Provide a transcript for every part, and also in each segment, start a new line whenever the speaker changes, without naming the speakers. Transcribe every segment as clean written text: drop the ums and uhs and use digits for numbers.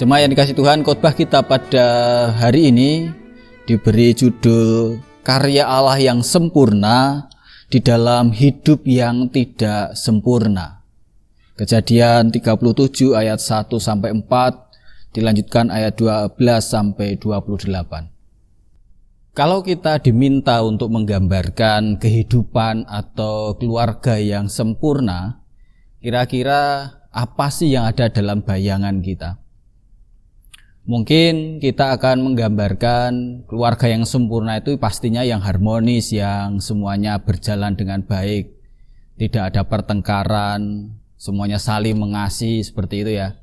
Jemaat yang dikasih Tuhan, khotbah kita pada hari ini diberi judul Karya Allah yang sempurna di dalam hidup yang tidak sempurna. Kejadian 37 ayat 1 sampai 4, dilanjutkan ayat 12 sampai 28. Kalau kita diminta untuk menggambarkan kehidupan atau keluarga yang sempurna, kira-kira apa sih yang ada dalam bayangan kita? Mungkin kita akan menggambarkan keluarga yang sempurna itu pastinya yang harmonis, yang semuanya berjalan dengan baik, tidak ada pertengkaran, semuanya saling mengasihi, seperti itu ya.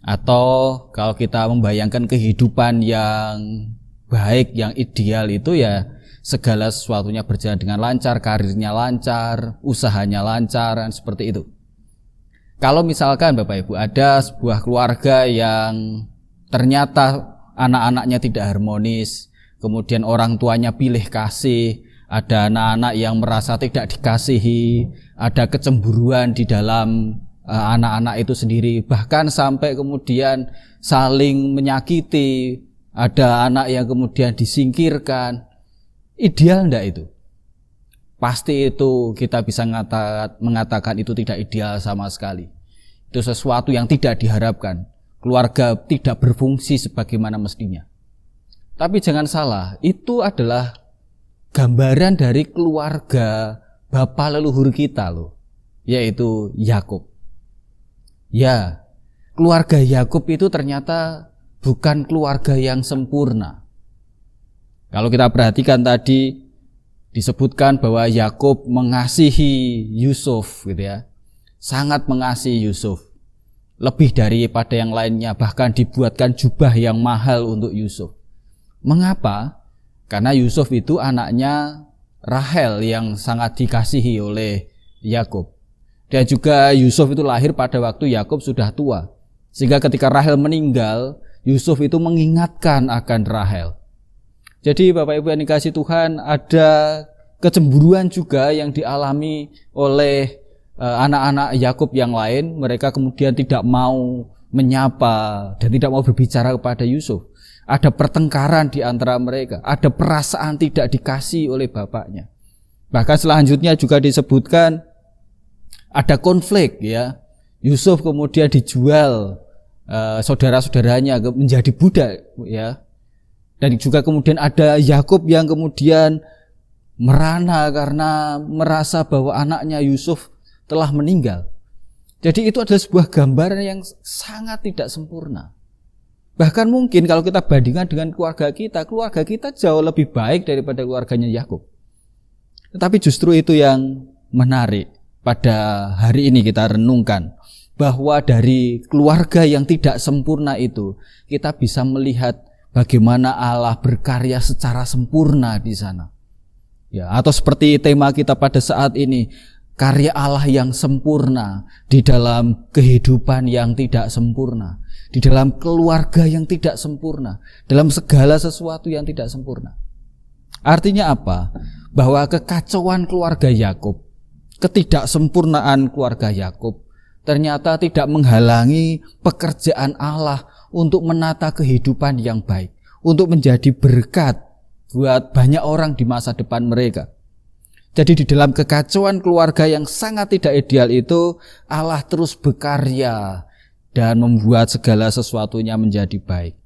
Atau kalau kita membayangkan kehidupan yang baik, yang ideal itu ya segala sesuatunya berjalan dengan lancar, karirnya lancar, usahanya lancar, seperti itu. Kalau misalkan Bapak Ibu ada sebuah keluarga yang ternyata anak-anaknya tidak harmonis, kemudian orang tuanya pilih kasih, ada anak-anak yang merasa tidak dikasihi, ada kecemburuan di dalam anak-anak itu sendiri, bahkan sampai kemudian saling menyakiti, ada anak yang kemudian disingkirkan. Ideal enggak itu? Pasti itu kita bisa mengatakan itu tidak ideal sama sekali. Itu sesuatu yang tidak diharapkan. Keluarga tidak berfungsi sebagaimana mestinya. Tapi jangan salah, itu adalah gambaran dari keluarga bapa leluhur kita loh, yaitu Yakub. Ya, keluarga Yakub itu ternyata bukan keluarga yang sempurna. Kalau kita perhatikan tadi disebutkan bahwa Yakub mengasihi Yusuf gitu ya. Sangat mengasihi Yusuf. Lebih daripada yang lainnya, bahkan dibuatkan jubah yang mahal untuk Yusuf. Mengapa? Karena Yusuf itu anaknya Rahel yang sangat dikasihi oleh Yakub. Dan juga Yusuf itu lahir pada waktu Yakub sudah tua. Sehingga ketika Rahel meninggal, Yusuf itu mengingatkan akan Rahel. Jadi Bapak Ibu yang dikasihi Tuhan, ada kecemburuan juga yang dialami oleh anak-anak Yakub yang lain. Mereka kemudian tidak mau menyapa dan tidak mau berbicara kepada Yusuf. Ada pertengkaran di antara mereka, ada perasaan tidak dikasih oleh bapaknya. Bahkan selanjutnya juga disebutkan ada konflik ya. Yusuf kemudian dijual saudara-saudaranya menjadi budak ya. Dan juga kemudian ada Yakub yang kemudian merana karena merasa bahwa anaknya Yusuf telah meninggal. Jadi itu adalah sebuah gambaran yang sangat tidak sempurna. Bahkan mungkin kalau kita bandingkan dengan keluarga kita jauh lebih baik daripada keluarganya Yakub. Tetapi justru itu yang menarik pada hari ini kita renungkan, bahwa dari keluarga yang tidak sempurna itu kita bisa melihat bagaimana Allah berkarya secara sempurna di sana. Ya, atau seperti tema kita pada saat ini, karya Allah yang sempurna di dalam kehidupan yang tidak sempurna, di dalam keluarga yang tidak sempurna, dalam segala sesuatu yang tidak sempurna. Artinya apa? Bahwa kekacauan keluarga Yakub, ketidaksempurnaan keluarga Yakub ternyata tidak menghalangi pekerjaan Allah untuk menata kehidupan yang baik, untuk menjadi berkat buat banyak orang di masa depan mereka. Jadi di dalam kekacauan keluarga yang sangat tidak ideal itu, Allah terus berkarya dan membuat segala sesuatunya menjadi baik.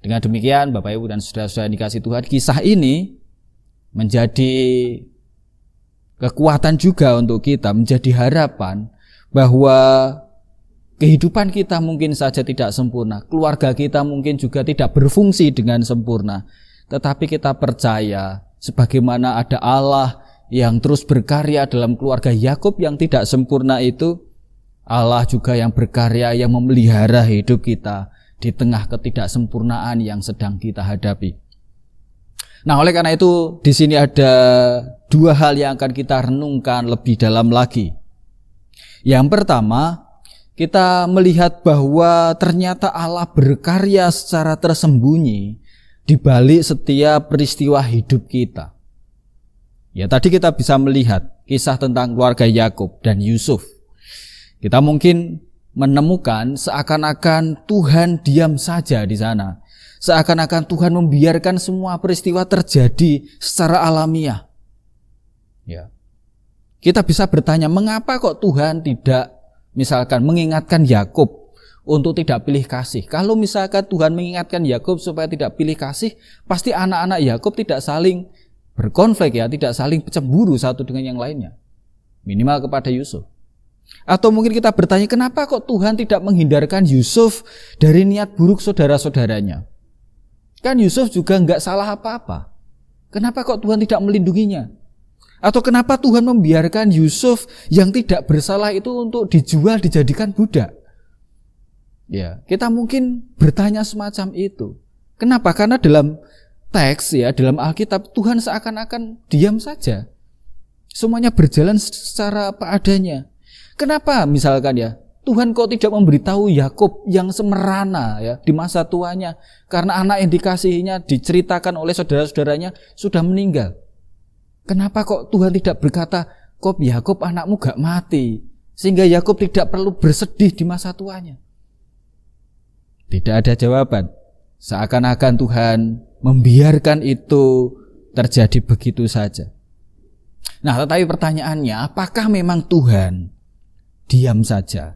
Dengan demikian Bapak Ibu dan saudara-saudara yang dikasihi Tuhan, kisah ini menjadi kekuatan juga untuk kita, menjadi harapan bahwa kehidupan kita mungkin saja tidak sempurna, keluarga kita mungkin juga tidak berfungsi dengan sempurna, tetapi kita percaya sebagaimana ada Allah yang terus berkarya dalam keluarga Yakub yang tidak sempurna itu, Allah juga yang berkarya, yang memelihara hidup kita di tengah ketidaksempurnaan yang sedang kita hadapi. Nah, oleh karena itu di sini ada dua hal yang akan kita renungkan lebih dalam lagi. Yang pertama, kita melihat bahwa ternyata Allah berkarya secara tersembunyi di balik setiap peristiwa hidup kita. Ya, tadi kita bisa melihat kisah tentang keluarga Yakub dan Yusuf. Kita mungkin menemukan seakan-akan Tuhan diam saja di sana. Seakan-akan Tuhan membiarkan semua peristiwa terjadi secara alamiah. Ya. Kita bisa bertanya, mengapa kok Tuhan tidak misalkan mengingatkan Yakub untuk tidak pilih kasih? Kalau misalkan Tuhan mengingatkan Yakub supaya tidak pilih kasih, pasti anak-anak Yakub tidak saling berkonflik ya, tidak saling cemburu satu dengan yang lainnya. Minimal kepada Yusuf. Atau mungkin kita bertanya, kenapa kok Tuhan tidak menghindarkan Yusuf dari niat buruk saudara-saudaranya? Kan Yusuf juga enggak salah apa-apa. Kenapa kok Tuhan tidak melindunginya? Atau kenapa Tuhan membiarkan Yusuf yang tidak bersalah itu untuk dijual, dijadikan budak? Ya, kita mungkin bertanya semacam itu. Kenapa? Karena dalam teks ya, dalam Alkitab Tuhan seakan-akan diam saja. Semuanya berjalan secara apa adanya. Kenapa misalkan ya, Tuhan kok tidak memberitahu Yakub yang semerana ya di masa tuanya karena anak yang dikasihinya diceritakan oleh saudara-saudaranya sudah meninggal. Kenapa kok Tuhan tidak berkata, kok Yakub anakmu gak mati sehingga Yakub tidak perlu bersedih di masa tuanya? Tidak ada jawaban. Seakan-akan Tuhan membiarkan itu terjadi begitu saja. Nah, tetapi pertanyaannya, apakah memang Tuhan diam saja?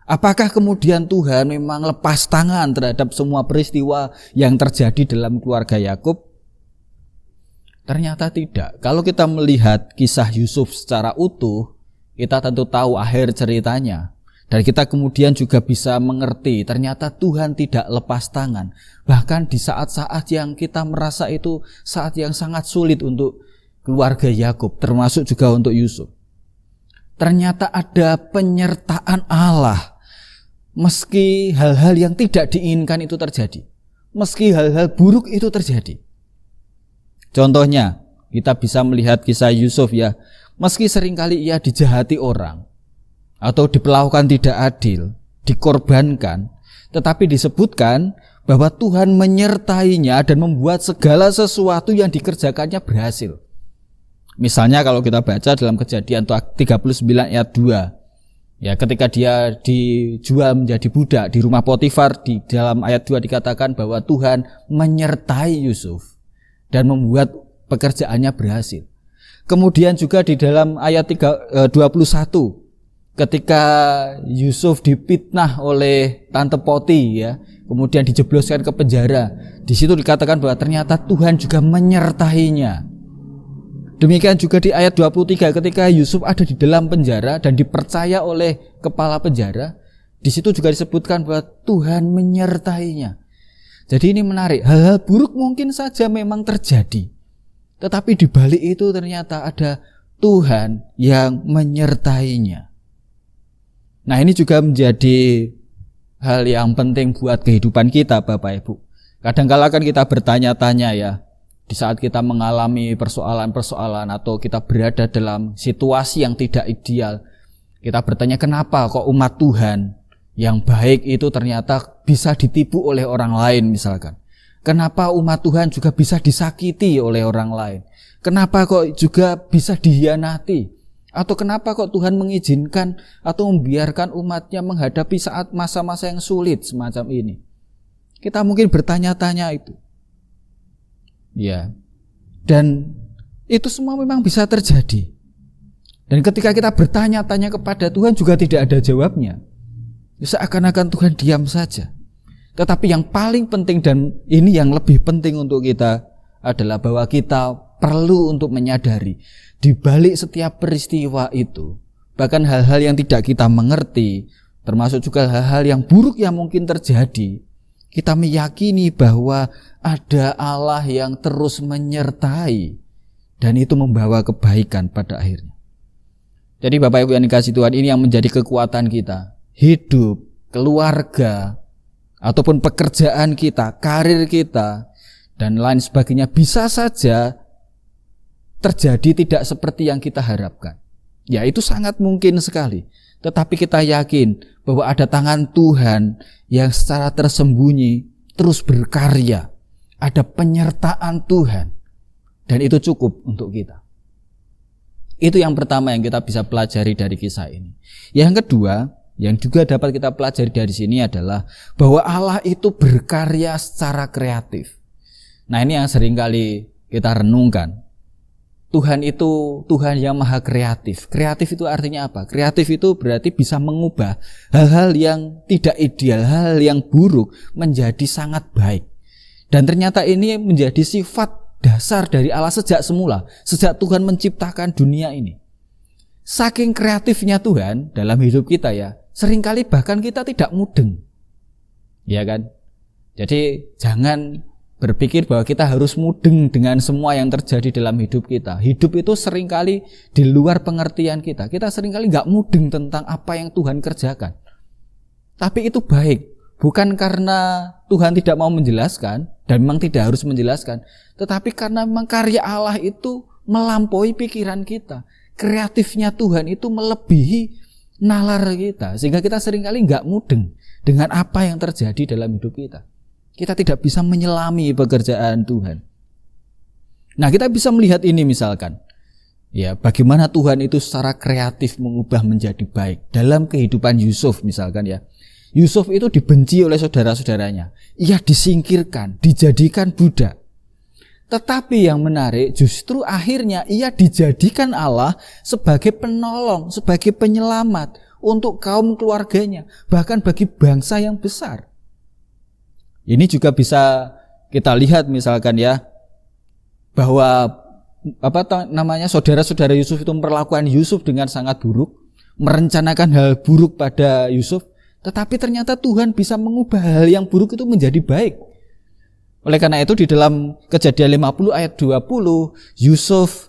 Apakah kemudian Tuhan memang lepas tangan terhadap semua peristiwa yang terjadi dalam keluarga Yakub? Ternyata tidak. Kalau kita melihat kisah Yusuf secara utuh, kita tentu tahu akhir ceritanya. Dan kita kemudian juga bisa mengerti ternyata Tuhan tidak lepas tangan. Bahkan di saat-saat yang kita merasa itu saat yang sangat sulit untuk keluarga Yakub, termasuk juga untuk Yusuf. Ternyata ada penyertaan Allah. Meski hal-hal yang tidak diinginkan itu terjadi. Meski hal-hal buruk itu terjadi. Contohnya, kita bisa melihat kisah Yusuf ya. Meski seringkali ia dijahati orang atau diperlakukan tidak adil, dikorbankan, tetapi disebutkan bahwa Tuhan menyertainya dan membuat segala sesuatu yang dikerjakannya berhasil. Misalnya kalau kita baca dalam Kejadian 39 ayat 2. Ya, ketika dia dijual menjadi budak di rumah Potifar, di dalam ayat 2 dikatakan bahwa Tuhan menyertai Yusuf dan membuat pekerjaannya berhasil. Kemudian juga di dalam ayat 21, ketika Yusuf dipitnah oleh Tante Poti ya, kemudian dijebloskan ke penjara, di situ dikatakan bahwa ternyata Tuhan juga menyertainya. Demikian juga di ayat 23 ketika Yusuf ada di dalam penjara dan dipercaya oleh kepala penjara, di situ juga disebutkan bahwa Tuhan menyertainya. Jadi ini menarik, hal-hal buruk mungkin saja memang terjadi, tetapi di balik itu ternyata ada Tuhan yang menyertainya. Nah, ini juga menjadi hal yang penting buat kehidupan kita Bapak Ibu. Kadang-kala kan kita bertanya-tanya ya, di saat kita mengalami persoalan-persoalan atau kita berada dalam situasi yang tidak ideal, kita bertanya kenapa kok umat Tuhan yang baik itu ternyata bisa ditipu oleh orang lain misalkan. Kenapa umat Tuhan juga bisa disakiti oleh orang lain? Kenapa kok juga bisa dihianati? Atau kenapa kok Tuhan mengizinkan atau membiarkan umatnya menghadapi saat masa-masa yang sulit semacam ini? Kita mungkin bertanya-tanya itu. Ya, dan itu semua memang bisa terjadi. Dan ketika kita bertanya-tanya kepada Tuhan juga tidak ada jawabnya. Seakan-akan Tuhan diam saja. Tetapi yang paling penting dan ini yang lebih penting untuk kita adalah bahwa kita perlu untuk menyadari di balik setiap peristiwa itu, bahkan hal-hal yang tidak kita mengerti, termasuk juga hal-hal yang buruk yang mungkin terjadi, kita meyakini bahwa ada Allah yang terus menyertai dan itu membawa kebaikan pada akhirnya. Jadi Bapak Ibu yang dikasihi Tuhan, ini yang menjadi kekuatan kita. Hidup, keluarga, ataupun pekerjaan kita, karir kita, dan lain sebagainya bisa saja terjadi tidak seperti yang kita harapkan. Ya, itu sangat mungkin sekali. Tetapi kita yakin bahwa ada tangan Tuhan yang secara tersembunyi terus berkarya. Ada penyertaan Tuhan. Dan itu cukup untuk kita. Itu yang pertama yang kita bisa pelajari dari kisah ini. Yang kedua, Yang juga dapat kita pelajari dari sini adalah bahwa Allah itu berkarya secara kreatif. Nah, ini yang seringkali kita renungkan. Tuhan itu Tuhan yang maha kreatif. Kreatif itu artinya apa? Kreatif itu berarti bisa mengubah hal-hal yang tidak ideal, hal yang buruk menjadi sangat baik. Dan ternyata ini menjadi sifat dasar dari Allah sejak semula, sejak Tuhan menciptakan dunia ini. Saking kreatifnya Tuhan dalam hidup kita ya, seringkali bahkan kita tidak mudeng. Ya kan? Jadi jangan berpikir bahwa kita harus mudeng dengan semua yang terjadi dalam hidup kita. Hidup itu seringkali di luar pengertian kita. Kita seringkali gak mudeng tentang apa yang Tuhan kerjakan. Tapi itu baik. Bukan karena Tuhan tidak mau menjelaskan, dan memang tidak harus menjelaskan, tetapi karena memang karya Allah itu melampaui pikiran kita. Kreatifnya Tuhan itu melebihi nalar kita. Sehingga kita seringkali gak mudeng dengan apa yang terjadi dalam hidup kita. Kita tidak bisa menyelami pekerjaan Tuhan. Nah, kita bisa melihat ini misalkan. Ya, bagaimana Tuhan itu secara kreatif mengubah menjadi baik. Dalam kehidupan Yusuf misalkan ya. Yusuf itu dibenci oleh saudara-saudaranya. Ia disingkirkan, dijadikan budak. Tetapi yang menarik justru akhirnya ia dijadikan Allah sebagai penolong, sebagai penyelamat untuk kaum keluarganya. Bahkan bagi bangsa yang besar. Ini juga bisa kita lihat misalkan ya, bahwa saudara-saudara Yusuf itu memperlakukan Yusuf dengan sangat buruk, merencanakan hal buruk pada Yusuf, tetapi ternyata Tuhan bisa mengubah hal yang buruk itu menjadi baik. Oleh karena itu di dalam Kejadian 50 ayat 20, Yusuf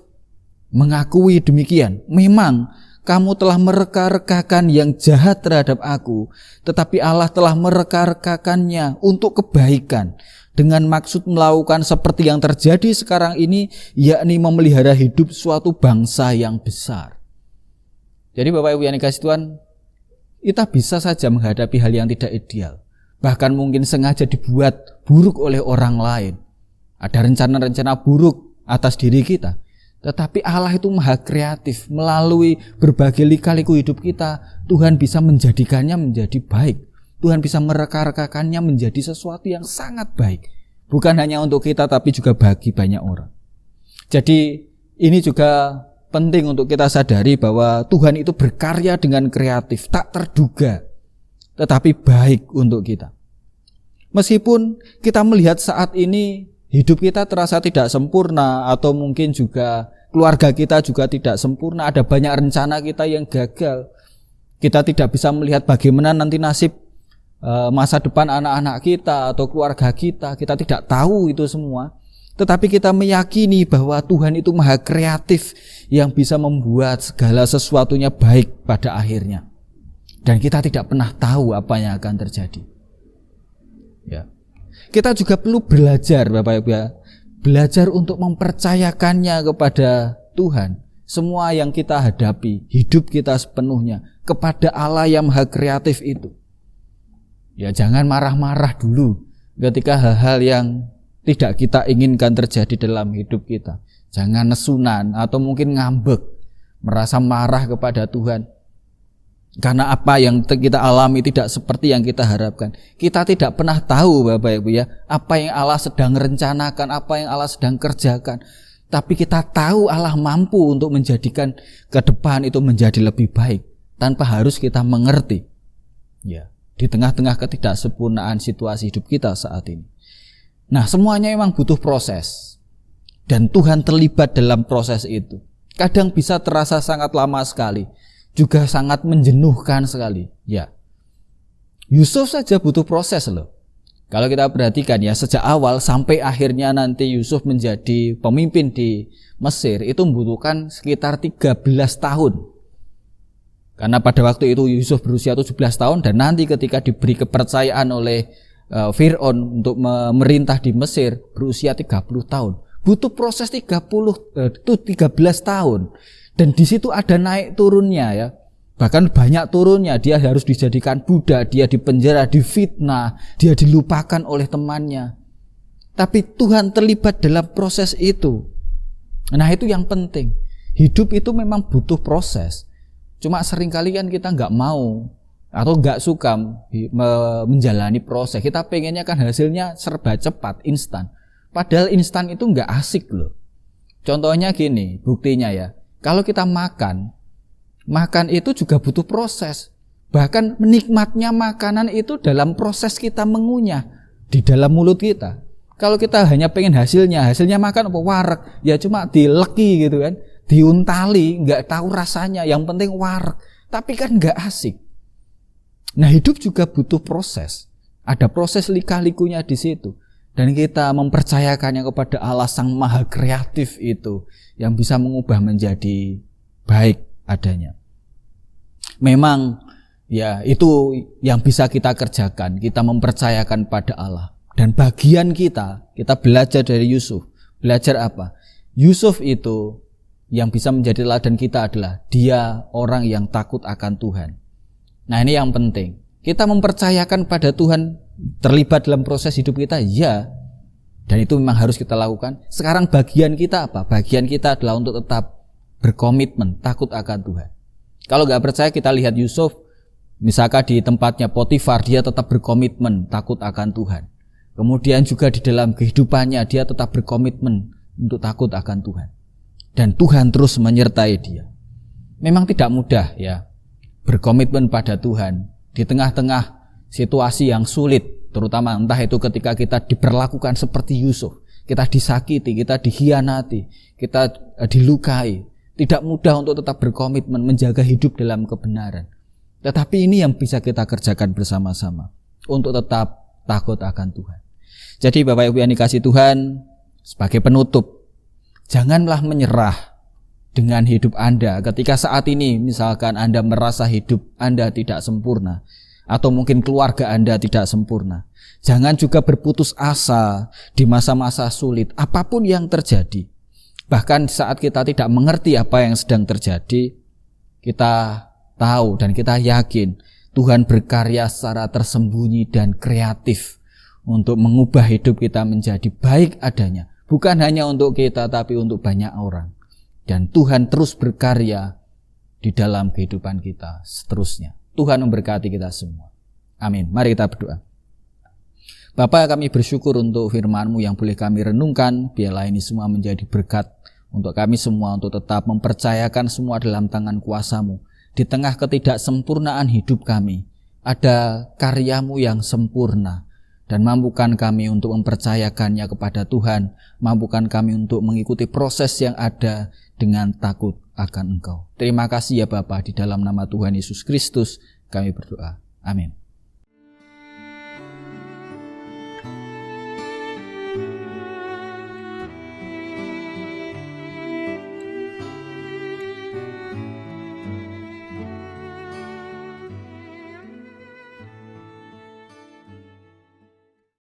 mengakui demikian, memang kamu telah mereka-rekakan yang jahat terhadap aku, tetapi Allah telah mereka-rekakannya untuk kebaikan, dengan maksud melakukan seperti yang terjadi sekarang ini, yakni memelihara hidup suatu bangsa yang besar. Jadi Bapak Ibu yang dikasihi Tuhan, kita bisa saja menghadapi hal yang tidak ideal, bahkan mungkin sengaja dibuat buruk oleh orang lain. Ada rencana-rencana buruk atas diri kita. Tetapi Allah itu maha kreatif. Melalui berbagai lika-liku hidup kita, Tuhan bisa menjadikannya menjadi baik. Tuhan bisa mereka-rekakannya menjadi sesuatu yang sangat baik. Bukan hanya untuk kita, tapi juga bagi banyak orang. Jadi ini juga penting untuk kita sadari bahwa Tuhan itu berkarya dengan kreatif, tak terduga, tetapi baik untuk kita. Meskipun kita melihat saat ini hidup kita terasa tidak sempurna, atau mungkin juga keluarga kita juga tidak sempurna, ada banyak rencana kita yang gagal. Kita tidak bisa melihat bagaimana nanti nasib masa depan anak-anak kita atau keluarga kita. Kita tidak tahu itu semua. Tetapi kita meyakini bahwa Tuhan itu maha kreatif yang bisa membuat segala sesuatunya baik pada akhirnya. Dan kita tidak pernah tahu apa yang akan terjadi. Ya. Kita juga perlu belajar Bapak Ibu ya, belajar untuk mempercayakannya kepada Tuhan. Semua yang kita hadapi, hidup kita sepenuhnya kepada Allah yang maha kreatif itu. Ya, jangan marah-marah dulu ketika hal-hal yang tidak kita inginkan terjadi dalam hidup kita. Jangan nesunan atau mungkin ngambek, merasa marah kepada Tuhan. Karena apa yang kita alami tidak seperti yang kita harapkan. Kita tidak pernah tahu Bapak Ibu ya, apa yang Allah sedang rencanakan, apa yang Allah sedang kerjakan. Tapi kita tahu Allah mampu untuk menjadikan ke depan itu menjadi lebih baik, tanpa harus kita mengerti. Ya, di tengah-tengah ketidaksempurnaan situasi hidup kita saat ini. Nah, semuanya memang butuh proses. Dan Tuhan terlibat dalam proses itu. Kadang bisa terasa sangat lama sekali. Juga sangat menjenuhkan sekali. Ya, Yusuf saja butuh proses loh. Kalau kita perhatikan ya, sejak awal sampai akhirnya nanti Yusuf menjadi pemimpin di Mesir, itu membutuhkan sekitar 13 tahun. Karena pada waktu itu Yusuf berusia 17 tahun, dan nanti ketika diberi kepercayaan oleh Fir'aun untuk memerintah di Mesir berusia 30 tahun. Butuh proses 13 tahun. Dan di situ ada naik turunnya ya. Bahkan banyak turunnya, dia harus dijadikan budak, dia dipenjara, difitnah, dia dilupakan oleh temannya. Tapi Tuhan terlibat dalam proses itu. Nah, itu yang penting. Hidup itu memang butuh proses. Cuma seringkali kan kita nggak mau atau nggak suka menjalani proses. Kita pengennya kan hasilnya serba cepat, instan. Padahal instan itu nggak asik loh. Contohnya gini, buktinya ya. Kalau kita makan itu juga butuh proses. Bahkan menikmatnya makanan itu dalam proses kita mengunyah di dalam mulut kita. Kalau kita hanya pengen hasilnya makan apa wareg, ya cuma dileki gitu kan, diuntali, nggak tahu rasanya, yang penting wareg. Tapi kan nggak asik. Nah, hidup juga butuh proses. Ada proses lika-likunya di situ. Dan kita mempercayakannya kepada Allah Sang Maha Kreatif itu, yang bisa mengubah menjadi baik adanya. Memang ya itu yang bisa kita kerjakan, kita mempercayakan pada Allah. Dan bagian kita belajar dari Yusuf. Belajar apa? Yusuf itu yang bisa menjadi teladan kita adalah dia orang yang takut akan Tuhan. Nah, ini yang penting. Kita mempercayakan pada Tuhan, terlibat dalam proses hidup kita, ya. Dan itu memang harus kita lakukan. Sekarang bagian kita apa? Bagian kita adalah untuk tetap berkomitmen, takut akan Tuhan. Kalau nggak percaya, kita lihat Yusuf. Misalkan di tempatnya Potifar, dia tetap berkomitmen, takut akan Tuhan. Kemudian juga di dalam kehidupannya dia tetap berkomitmen untuk takut akan Tuhan. Dan Tuhan terus menyertai dia. Memang tidak mudah ya berkomitmen pada Tuhan di tengah-tengah situasi yang sulit, terutama entah itu ketika kita diperlakukan seperti Yusuf, kita disakiti, kita dikhianati, kita dilukai. Tidak mudah untuk tetap berkomitmen menjaga hidup dalam kebenaran. Tetapi ini yang bisa kita kerjakan bersama-sama untuk tetap takut akan Tuhan. Jadi Bapak Ibu yang dikasihi Tuhan, sebagai penutup, janganlah menyerah dengan hidup Anda ketika saat ini misalkan Anda merasa hidup Anda tidak sempurna, atau mungkin keluarga Anda tidak sempurna. Jangan juga berputus asa di masa-masa sulit, apapun yang terjadi. Bahkan saat kita tidak mengerti apa yang sedang terjadi, kita tahu dan kita yakin Tuhan berkarya secara tersembunyi dan kreatif untuk mengubah hidup kita menjadi baik adanya. Bukan hanya untuk kita, tapi untuk banyak orang. Dan Tuhan terus berkarya di dalam kehidupan kita seterusnya. Tuhan memberkati kita semua. Amin. Mari kita berdoa. Bapa, kami bersyukur untuk firman-Mu yang boleh kami renungkan. Biarlah ini semua menjadi berkat untuk kami semua, untuk tetap mempercayakan semua dalam tangan kuasa-Mu. Di tengah ketidaksempurnaan hidup kami, ada karya-Mu yang sempurna. Dan mampukan kami untuk mempercayakannya kepada Tuhan. Mampukan kami untuk mengikuti proses yang ada dengan takut akan Engkau. Terima kasih ya Bapa, di dalam nama Tuhan Yesus Kristus kami berdoa. Amin.